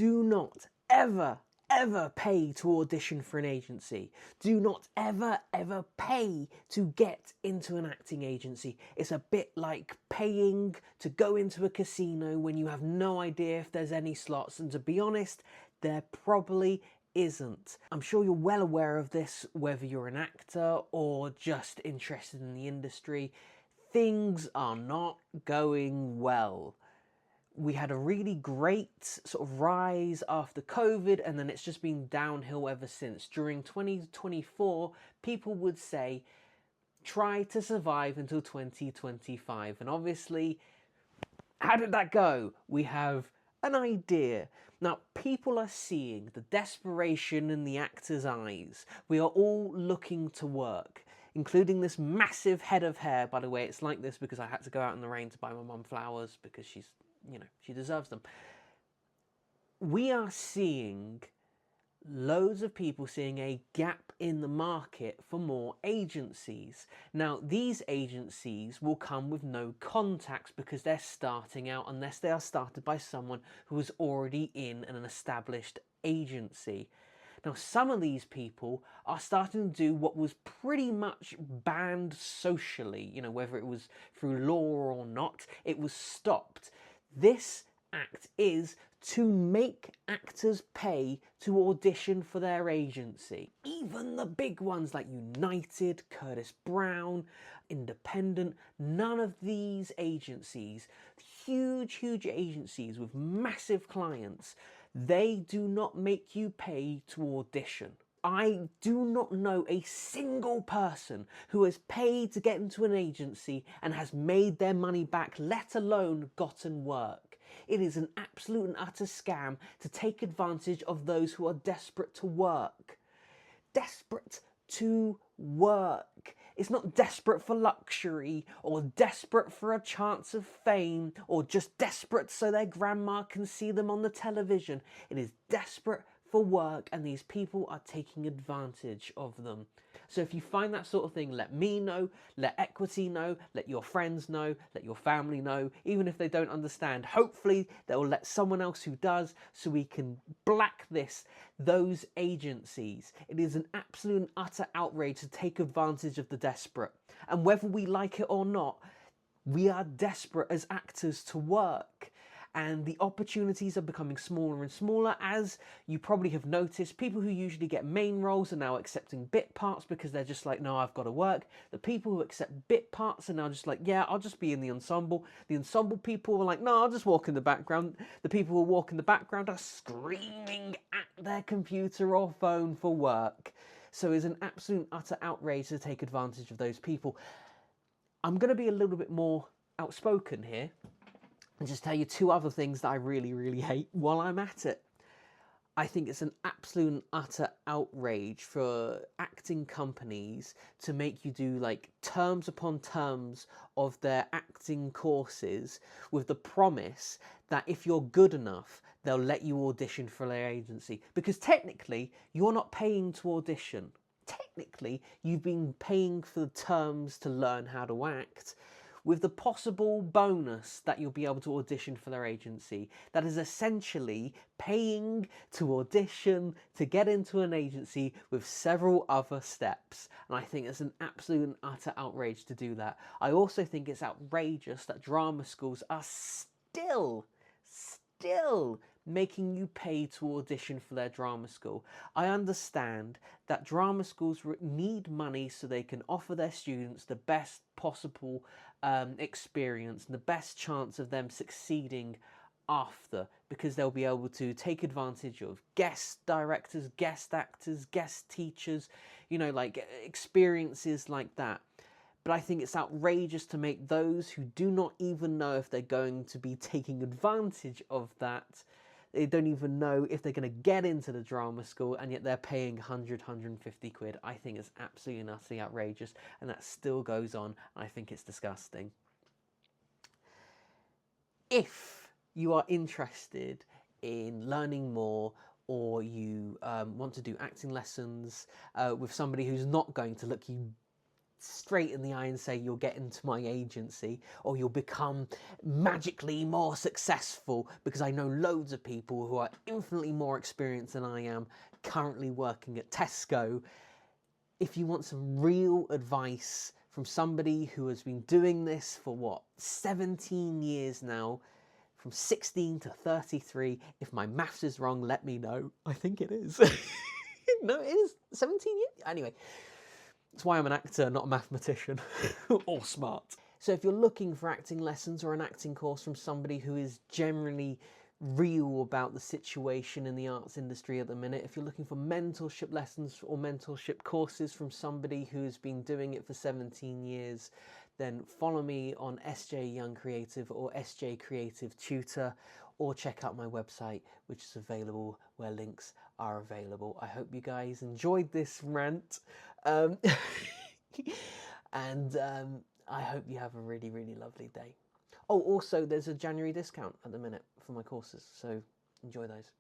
Do not ever pay to audition for an agency. Do not ever pay to get into an acting agency. It's a bit like paying to go into a casino when you have no idea if there's any slots, and to be honest, there probably isn't. I'm sure you're well aware of this, whether you're an actor or just interested in the industry. Things are not going well. We had a really great sort of rise after COVID, and then it's just been downhill ever since. During 2024, people would say, try to survive until 2025. And obviously, how did that go? We have an idea. Now, people are seeing the desperation in the actors' eyes. We are all looking to work, including this massive head of hair. By the way, it's like this because I had to go out in the rain to buy my mum flowers because she's, she deserves them. We are seeing loads of people seeing a gap in the market for more agencies. Now, these agencies will come with no contacts because they're starting out, unless they are started by someone who is already in an established agency. Now, some of these people are starting to do what was pretty much banned socially, whether it was through law or not, it was stopped. This act is to make actors pay to audition for their agency. Even the big ones like United, Curtis Brown, Independent, none of these agencies, huge agencies with massive clients, they do not make you pay to audition. I do not know a single person who has paid to get into an agency and has made their money back, let alone gotten work. It is an absolute and utter scam to take advantage of those who are desperate to work. Desperate to work. It's not desperate for luxury or desperate for a chance of fame or just desperate so their grandma can see them on the television. It is desperate for work, and these people are taking advantage of them. So if you find that sort of thing, let me know, let Equity know, let your friends know, let your family know. Even if they don't understand, hopefully they'll let someone else who does, so we can blacklist those agencies. It is an absolute and utter outrage to take advantage of the desperate. And whether we like it or not, we are desperate as actors to work. And the opportunities are becoming smaller and smaller. As you probably have noticed, people who usually get main roles are now accepting bit parts because they're just like, no, I've got to work. The people who accept bit parts are now just like, yeah, I'll just be in the ensemble. The ensemble people are like, no, I'll just walk in the background. The people who walk in the background are screaming at their computer or phone for work. So it's an absolute utter outrage to take advantage of those people. I'm going to be a little bit more outspoken here and just tell you two other things that I really hate while I'm at it. I think it's an absolute and utter outrage for acting companies to make you do like terms upon terms of their acting courses with the promise that if you're good enough, they'll let you audition for their agency. Because technically, you're not paying to audition. Technically, you've been paying for the terms to learn how to act, with the possible bonus that you'll be able to audition for their agency. That is essentially paying to audition to get into an agency with several other steps. And I think it's an absolute and utter outrage to do that. I also think it's outrageous that drama schools are still making you pay to audition for their drama school. I understand that drama schools need money so they can offer their students the best possible experience and the best chance of them succeeding after, because they'll be able to take advantage of guest directors, guest actors, guest teachers, like experiences like that. But I think it's outrageous to make those who do not even know if they're going to be taking advantage of that, they don't even know if they're going to get into the drama school, and yet they're paying 150 quid. I think it's absolutely and utterly outrageous, and that still goes on. I think it's disgusting. If you are interested in learning more, or you want to do acting lessons with somebody who's not going to look you straight in the eye and say you'll get into my agency or you'll become magically more successful, because I know loads of people who are infinitely more experienced than I am currently working at Tesco. If you want some real advice from somebody who has been doing this for what, 17 years now, from 16 to 33, if my maths is wrong, let me know. I think it is. No, it is 17 years. Anyway, that's why I'm an actor, not a mathematician or smart. So if you're looking for acting lessons or an acting course from somebody who is generally real about the situation in the arts industry at the minute, if you're looking for mentorship lessons or mentorship courses from somebody who's been doing it for 17 years, then follow me on SJ Young Creative or SJ Creative Tutor, or check out my website, which is available where links are available. I hope you guys enjoyed this rant. And I hope you have a really, really lovely day. Oh, also, there's a January discount at the minute for my courses, so enjoy those.